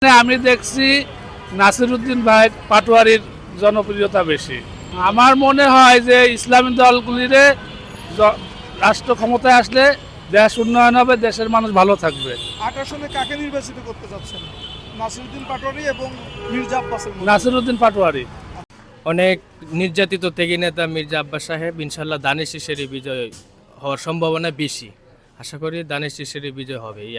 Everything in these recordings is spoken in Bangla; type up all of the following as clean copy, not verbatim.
আমি দেখছি নাসিরউদ্দিন ভাই পাটোয়ারির জনপ্রিয়তা বেশি। আমার মনে হয় যে ইসলামী দলগুলিরে রাষ্ট্র ক্ষমতায় আসলে দেশ উন্নয়ন হবে, দেশের মানুষ ভালো থাকবে। ৮ আসনে কাকে নির্বাচিত করতে যাচ্ছেন? নাসিরউদ্দিন পাটোয়ারি এবং মির্জা আব্বাসের মধ্যে? নাসিরউদ্দিন পাটোয়ারি। অনেক নির্যাতিত ত্যাগী নেতা মির্জা আব্বাস সাহেব, ইনশাল্লাহ দানিশ শীষেরই বিজয় হওয়ার সম্ভাবনা বেশি। আশা করি দানিশ শীষেরই বিজয় হবে এই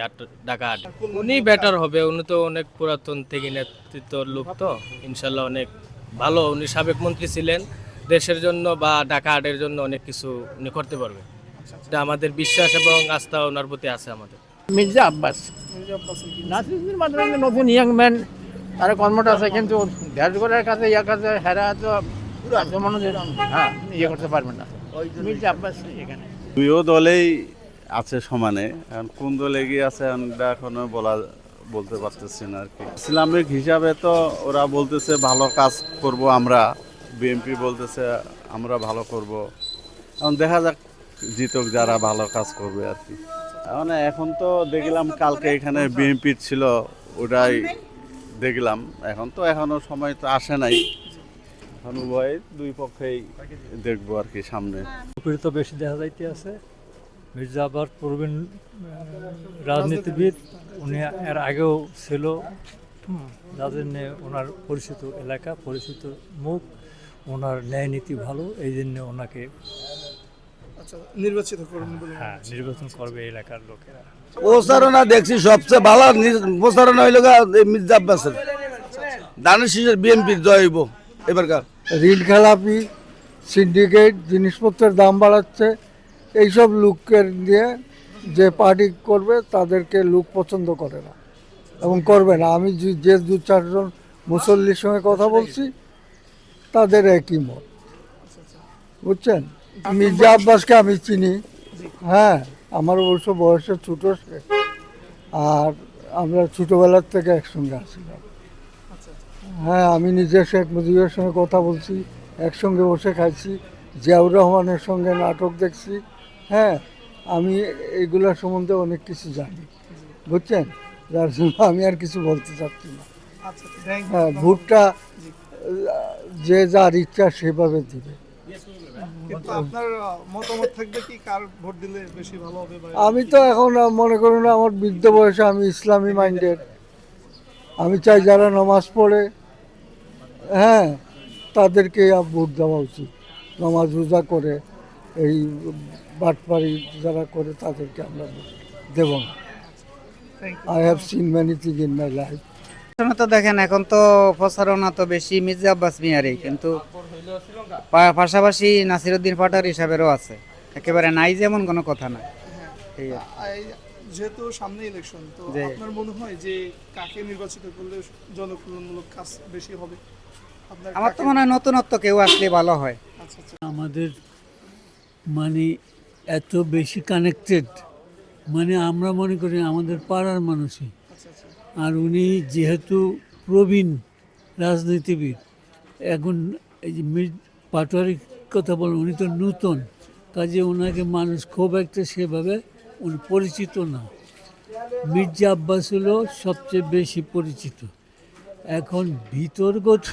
ঢাকা ৮। উনি বেটার হবে, উনি তো অনেক পুরাতন ত্যাগী নেতৃত্বর লোক, তো ইনশাল্লাহ অনেক ভালো। উনি সাবেক মন্ত্রী ছিলেন, দেশের জন্য বা ঢাকা ৮-এর জন্য অনেক কিছু উনি করতে পারবে। এটা আমাদের বিশ্বাস এবং আস্থা ওনার প্রতি আছে আমাদের। মির্জা আব্বাস মির্জা আব্বাসের কি? নাসিরুদ্দিন মাদ্রাসা নতুন ইয়াং ম্যান, তার কর্মঠ আছে, কিন্তু দেশগড়ের কাছে কাছে হেরা তো মনোযোগ করতে পারবেন না। মির্জা আব্বাস এখানে দুইও দলেই আছে সমানে, এখন কোন দলে গিয়ে আছে এখনো বলতে পারতেছি না আর কি। ইসলামিক হিসাবে তো ওরা বলতেছে ভালো কাজ করব আমরা, বিএনপি বলতেছে আমরা ভালো করব। এখন দেখা যাক জিতক যারা ভালো কাজ করবে আর কি। এখন তো দেখলাম কালকে এখানে বিএনপির ছিল, ওটাই দেখলাম। এখনো সময় তো আসে নাই, এখন উভয় দুই পক্ষেই দেখবো আর কি সামনে। তো বেশি দেখা যাইতে আছে। মির্জা আব্বাস প্রবীণ রাজনীতিবিদ, উনি এর আগেও ছিল, যার জন্যে ওনার পরিচিত এলাকা, পরিচিত মুখ, ওনার ন্যায় নীতি ভালো, এই জন্য ওনাকে আচ্ছা, নির্বাচিত করবেন বলে মনে হচ্ছে। নির্বাচন করবে এই এলাকার লোকেরা। প্রচারণা দেখছি সবচেয়ে ভালো প্রচারণা হইল মির্জা আব্বাসের, দানিশ শীষের বিএনপির জয় হইব এবারকার। ঋণ খেলাপি, সিন্ডিকেট, জিনিসপত্রের দাম বাড়াচ্ছে, এইসব লোকের দিয়ে যে পার্টি করবে তাদেরকে লোক পছন্দ করে না এবং করবে না। আমি যে 2-4 জন মুসল্লির সঙ্গে কথা বলছি, তাদের একই মত, বুঝছেন। মির্জা আব্বাসকে আমি চিনি, হ্যাঁ, আমার অবশ্য বয়সে ছোটো সে, আর আমরা ছোটোবেলার থেকে একসঙ্গে আসছিলাম। হ্যাঁ, আমি নিজে শেখ মুজিবের সঙ্গে কথা বলছি, একসঙ্গে বসে খাইছি, জিয়াউর রহমানের সঙ্গে নাটক দেখছি। হ্যাঁ, আমি এইগুলোর সম্বন্ধে অনেক কিছু জানি, বুঝছেন, যার জন্য আমি আর কিছু বলতে চাচ্ছি না। হ্যাঁ, ভোটটা যে যার ইচ্ছা সেভাবে দিবে। কিন্তু আপনার মতামত থাকবে কি কার ভোট দিলে বেশি ভালো হবে? আমি তো এখন মনে করুন আমার বৃদ্ধ বয়সে আমি ইসলামী মাইন্ডেড। আমি চাই যারা নামাজ পড়ে, হ্যাঁ, তাদেরকে ভোট দেওয়া উচিত। নামাজ রোজা করে, এই বাটপাড়ি যারা করে তাদেরকে আমরা ভোট দেব না। I have seen many thing in my life. তো দেখেন, এখন তো প্রচারণা তো বেশি মির্জা আব্বাস মিয়ারই, কিন্তু পাশাপাশি নাসিরউদ্দিন পাটোয়ারি হিসাবেরও আছে, একেবারে নাই যেমন কোনো কথা না। যেহেতু সামনে ইলেকশন, তো আপনার মনে হয় যে কাকে নির্বাচিত করলে জনকল্যাণমূলক কাজ বেশি হবে? আমার তো মনে হয় নতুনত্ব কেউ আসলে ভালো হয়। আমাদের মানে এত বেশি কানেক্টেড, মানে আমরা মনে করি আমাদের পাড়ার মানুষই। আর উনি যেহেতু প্রবীণ রাজনীতিবিদ, এখন এই যে পাটোয়ারির কথা বলেন, উনি তো নূতন, কাজে ওনাকে মানুষ খুব একটা সেভাবে উনি পরিচিত না। মির্জা আব্বাস হলো সবচেয়ে বেশি পরিচিত। এখন ভিতরগত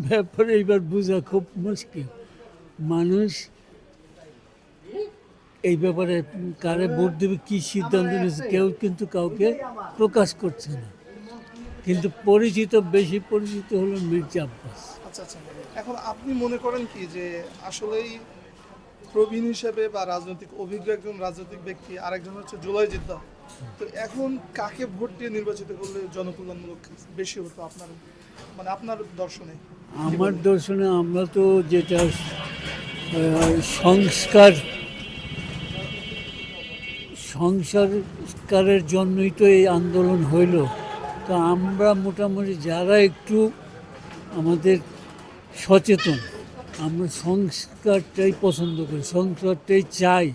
ব্যাপারে এইবার বোঝা খুব মুশকিল। মানুষ এই ব্যাপারে কারে ভোট দেবে, কী সিদ্ধান্ত নিয়েছে, কেউ কিন্তু কাউকে প্রকাশ করছে না, কিন্তু বেশি পরিচিত হলো মির্জা আব্বাস। আচ্ছা, এখন আপনি মনে করেন কি যে আসলেই প্রবীণ হিসেবে বা রাজনৈতিক অভিজ্ঞ একজন রাজনৈতিক ব্যক্তি, আরেকজন হচ্ছে জুলাই যোদ্ধা, তো এখন কাকে ভোট দিয়ে নির্বাচিত করলে জনকল্যাণমূলক বেশি হতো আপনার, মানে আপনার দর্শনে? আমার দর্শনে আমরা তো যেটা সংস্কারের জন্যই তো এই আন্দোলন হইল। তো আমরা মোটামুটি যারা একটু আমাদের সচেতন, আমরা সংস্কারটাই পছন্দ করি, সংস্কারটাই চাই।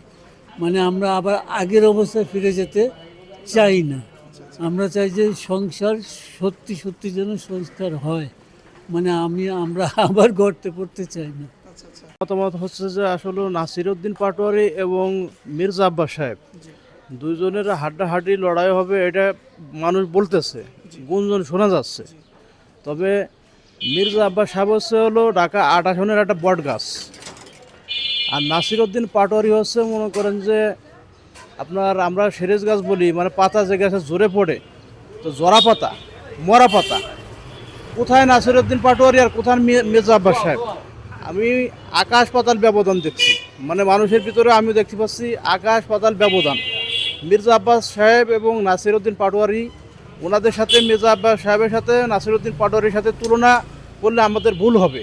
মানে আমরা আবার আগের অবস্থায় ফিরে যেতে চাই না। আমরা চাই যে সংসার সত্যি সত্যি যেন সংস্কার হয়, মানে আমরা আবার গড়তে পড়তে চাই না। মতামত হচ্ছে যে আসলে নাসিরউদ্দিন পাটোয়ারি এবং মির্জা আব্বাস সাহেব দুইজনের হাড্ডাহাড্ডি লড়াই হবে এটা মানুষ বলতেছে, গুঞ্জন শোনা যাচ্ছে। তবে মির্জা আব্বাস সাহেব হলো ঢাকা ৮ আসনের একটা বট গাছ, আর নাসিরউদ্দিন পাটোয়ারি হচ্ছে মনে করেন যে আপনার আমরা সেরেজ গাছ বলি, মানে পাতা যে গাছে জোরে পড়ে, তো জরা পাতা, মরা পাতা। কোথায় নাসিরউদ্দিন পাটোয়ারি আর কোথায় মির্জা আব্বাস সাহেব? আমি আকাশ পাতাল ব্যবধান দেখছি, মানে মানুষের ভিতরে আমি দেখতে পাচ্ছি আকাশ পাতাল ব্যবধান। মির্জা আব্বাস সাহেব এবং নাসিরউদ্দিন পাটোয়ারি, ওনাদের সাথে মির্জা আব্বাস সাহেবের সাথে নাসিরউদ্দিন পাটোয়ারির সাথে তুলনা করলে আমাদের ভুল হবে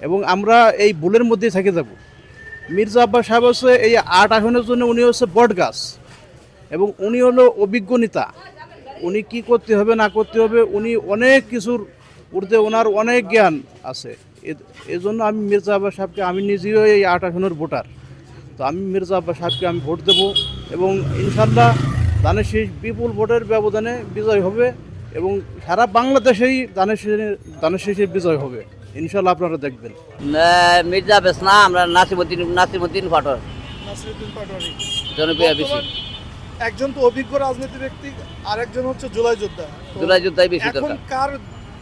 এবং আমরা এই ভুলের মধ্যেই থেকে যাব। মির্জা আব্বাস সাহেব হচ্ছে এই ৮ আসনের জন্য উনি হচ্ছে বট গাছ এবং উনি হলো অভিজ্ঞ নেতা। উনি কি করতে হবে না করতে হবে উনি অনেক কিছুর ঊর্ধ্বে, ওনার অনেক জ্ঞান আছে। এই জন্য আমি মির্জা আব্বাস সাহেবকে, আমি নিজেও এই ৮ আসনের ভোটার, তো আমি মির্জা আব্বাস সাহেবকে আমি ভোট দেবো এবং ইনশাল্লাহ ধানের শীষ বিপুল ভোটের ব্যবধানে বিজয় হবে এবং সারা বাংলাদেশেই ধানের শীষের বিজয় হবে ইনশাল্লাহ, আপনারা দেখবেন। মির্জা আব্বাস না, আমরা নাসিরউদ্দিন পাটোয়ারি নাসিরউদ্দিন পাটোয়ারি জনপ্রিয় বেশি। বর্তমান একজন তো অভিজ্ঞ রাজনীতি ব্যক্তি, আরেকজন হচ্ছে জুলাই যোদ্ধা। তো জুলাই যোদ্ধাই বেশি এখন দরকার। কার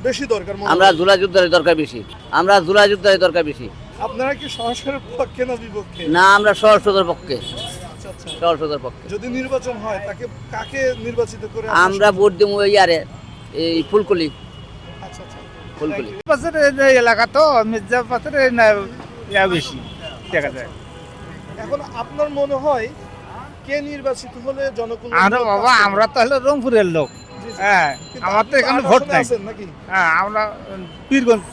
বেশি দরকার মনে আমরা হয়? জুলাই যোদ্ধার দরকার বেশি, আমরা জুলাই যোদ্ধার দরকার বেশি। আপনারা কি সংস্কারের পক্ষে না বিপক্ষে? না, আমরা সহজ পক্ষে, আচ্ছা আচ্ছা। সহজ পক্ষে। যদি নির্বাচন হয় তাকে কাকে নির্বাচিত করে আমরা ভোট দেবো ইয়ারে, এই ফুলকলি, আচ্ছা আচ্ছা। ফুলকলি। এলাকা তো মির্জা পাথর বেশি দেখা যায়। এখন আপনার মনে হয় কে নির্বাচিত হলে জনগণ? বাবা আমরা তো হলো রংপুরের লোক, হ্যাঁ, আমার তো এখানে ভোট নাই। নাকি? হ্যাঁ, আমরা পীরগঞ্জ,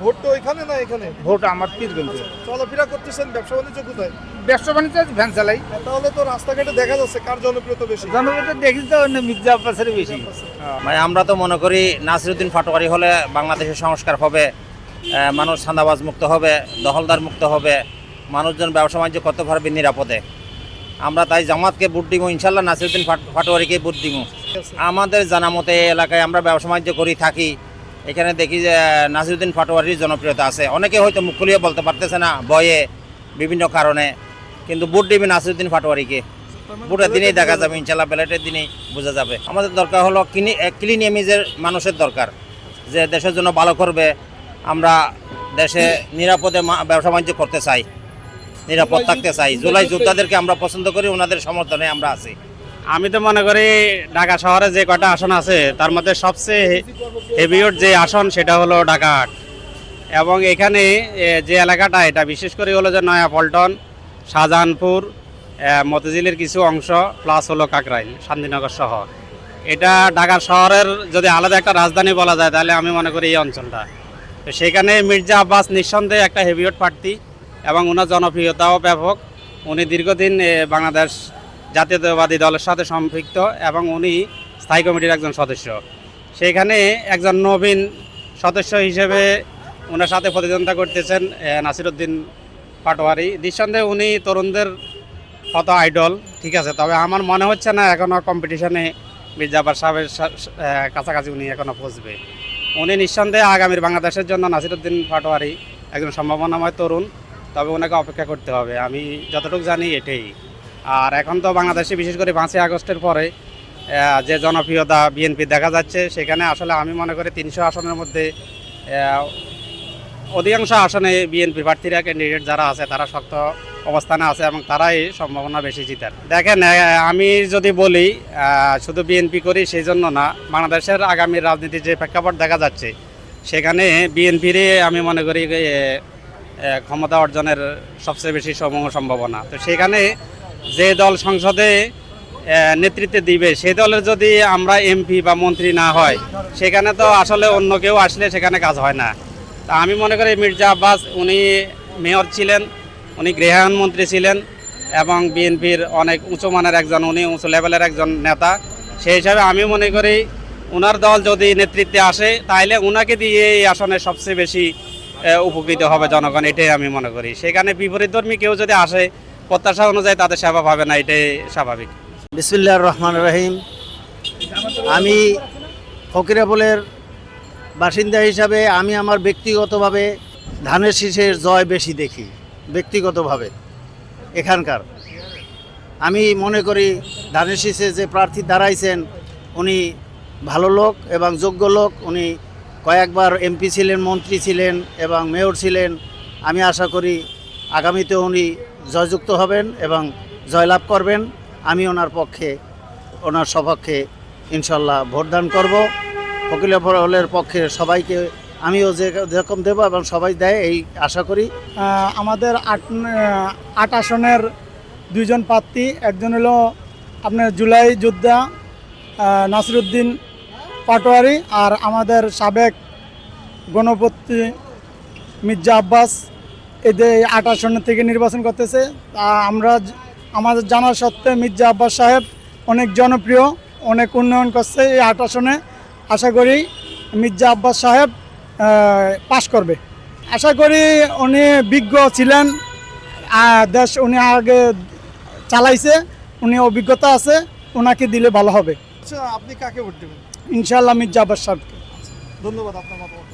ভোট তো ওইখানে না এখানে? ভোট আমার পীরগঞ্জে। চলাফেরা করতেছেন, ব্যবসা বাণিজ্য কোথায়? ব্যবসা বাণিজ্য ভ্যান চালাই। তাহলে তো রাস্তাঘাটে দেখা যাচ্ছে কার জনপ্রিয়তা বেশি? জনগণের দেখি তো মির্জা আব্বাসের বেশি। মানে আমরা তো মনে করি নাসিরউদ্দিন পাটোয়ারি হলে বাংলাদেশের সংস্কার হবে, মানুষ চাঁদাবাজ মুক্ত হবে, দখলদার মুক্ত হবে, মানুষজন ব্যবসা বাণিজ্য করতে পারবে নিরাপদে। আমরা তাই জামাতকে ভোট দিব, ইনশাল্লাহ নাসিরউদ্দিন পাটোয়ারিকে ভোট দিব। আমাদের জানা মতে এলাকায় আমরা ব্যবসা বাণিজ্য করি থাকি, এখানে দেখি যে নাসিরউদ্দিন পাটোয়ারির জনপ্রিয়তা আছে। অনেকে হয়তো মুখ খুলিয়ে বলতে পারতেছে না ভয়ে, বিভিন্ন কারণে, কিন্তু ভোট দিবে নাসিরউদ্দিন পাটোয়ারিকে। ভোটের দিনেই দেখা যাবে, ইনশাল্লাহ ব্যালটের দিনেই বোঝা যাবে। আমাদের দরকার হলো ক্লিন ইমেজের মানুষের দরকার, যে দেশের জন্য ভালো করবে। আমরা দেশে নিরাপদে ব্যবসা বাণিজ্য করতে চাই, নিরাপদ থাকতে চাই। জুলাই যোদ্ধাদেরকে আমরা পছন্দ করি, ওনাদের সমর্থনে আমরা আছি। আমি তো মনে করি ঢাকা শহরে যে কটা আসন আছে তার মধ্যে সবচেয়ে হেভিওট যে আসন সেটা হলো ঢাকা ৮, এবং এখানে যে এলাকাটা এটা বিশেষ করে হলো যে নয়াপল্টন, শাহজাহানপুর, মতিঝিলের কিছু অংশ প্লাস হলো কাকরাইল, শান্তিনগর সহ, এটা ঢাকা শহরের যদি আলাদা একটা রাজধানী বলা যায় তাহলে আমি মনে করি এই অঞ্চলটা। তো সেখানে মির্জা আব্বাস নিঃসন্দেহে একটা হেভিওট প্রার্থী এবং ওনার জনপ্রিয়তাও ব্যাপক। উনি দীর্ঘদিন বাংলাদেশ জাতীয়তাবাদী দলের সাথে সম্পৃক্ত এবং উনি স্থায়ী কমিটির একজন সদস্য। সেখানে একজন নবীন সদস্য হিসেবে ওনার সাথে প্রতিদ্বন্দ্বিতা করতেছেন নাসিরউদ্দিন পাটোয়ারি। নিঃসন্দেহে উনি তরুণদের কত আইডল, ঠিক আছে, তবে আমার মনে হচ্ছে না এখনও কম্পিটিশনে মির্জা আব্বাস সাহেবের কাছাকাছি উনি এখনও পৌঁছবে। উনি নিঃসন্দেহে আগামীর বাংলাদেশের জন্য নাসিরউদ্দিন পাটোয়ারি একজন সম্ভাবনাময় তরুণ, তবে ওনাকে অপেক্ষা করতে হবে, আমি যতটুকু জানি এটাই। আর এখন তো বাংলাদেশে বিশেষ করে 5ই আগস্টের পরে যে জনপ্রিয়তা বিএনপি দেখা যাচ্ছে, সেখানে আসলে আমি মনে করি 300 আসনের মধ্যে অধিকাংশ আসনে বিএনপি প্রার্থীরা, ক্যান্ডিডেট যারা আছে তারা শক্ত অবস্থানে আছে এবং তারাই সম্ভাবনা বেশি জিতার। দেখেন, আমি যদি বলি শুধু বিএনপি করি সেই জন্য না, বাংলাদেশের আগামী রাজনীতির যে প্রেক্ষাপট দেখা যাচ্ছে সেখানে বিএনপিরই আমি মনে করি ক্ষমতা অর্জনের সবচেয়ে বেশি সম্ভাবনা। তো সেখানে যে দল সংসদে নেতৃত্বে দিবে সেই দলের যদি আমরা এমপি বা মন্ত্রী না হয়, সেখানে তো আসলে অন্য কেউ আসলে সেখানে কাজ হয় না। তা আমি মনে করি মির্জা আব্বাস উনি মেয়র ছিলেন, উনি গৃহায়ণ মন্ত্রী ছিলেন এবং বিএনপির অনেক উঁচু মানের একজন, উনি উঁচু লেভেলের একজন নেতা। সেই হিসাবে আমি মনে করি ওনার দল যদি নেতৃত্বে আসে তাহলে ওনাকে দিয়ে এই আসনে সবচেয়ে বেশি উপকৃত হবে জনগণ, এটাই আমি মনে করি। সেখানে বিপরীতধর্মী কেউ যদি আসে প্রত্যাশা অনুযায়ী তাদের সেবা পাবে না, এটাই স্বাভাবিক। বিসমিল্লাহির রহমানির রহিম। আমি ফকিরাপুলের বাসিন্দা হিসাবে আমি আমার ব্যক্তিগতভাবে ধানের শীষের জয় বেশি দেখি, ব্যক্তিগতভাবে এখানকার। আমি মনে করি ধানের শীষে যে প্রার্থী দাঁড়াইছেন উনি ভালো লোক এবং যোগ্য লোক। উনি কয়েকবার এমপি ছিলেন, মন্ত্রী ছিলেন এবং মেয়র ছিলেন। আমি আশা করি আগামীতে উনি জয়যুক্ত হবেন এবং জয়লাভ করবেন। আমি ওনার পক্ষে, ওনার সপক্ষে ইনশাল্লাহ ভোটদান করব। ফকিরাপুলের পক্ষে সবাইকে আমিও যেরকম দেব এবং সবাই দেয় এই আশা করি। আমাদের 8 আসনের 2 জন প্রার্থী, একজন হলো আপনার জুলাই যোদ্ধা নাসিরউদ্দিন পাটোয়ারি, আর আমাদের সাবেক গণপতি মির্জা আব্বাস। এদের 8 আসনের থেকে নির্বাচন করতেছে। আমাদের জানা সত্ত্বে মির্জা আব্বাস সাহেব অনেক জনপ্রিয়, অনেক উন্নয়ন করছে এই 8 আসনে। আশা করি মির্জা আব্বাস সাহেব পাশ করবে। আশা করি উনি বিজ্ঞ ছিলেন, দেশ উনি আগে চালাইছে, উনি অভিজ্ঞতা আছে, ওনাকে দিলে ভালো হবে। আচ্ছা, আপনি কাকে ভোট দেবেন? ইনশাআল্লাহ মির্জা আব্বাস সাহেবকে। ধন্যবাদ আপনার মতামত।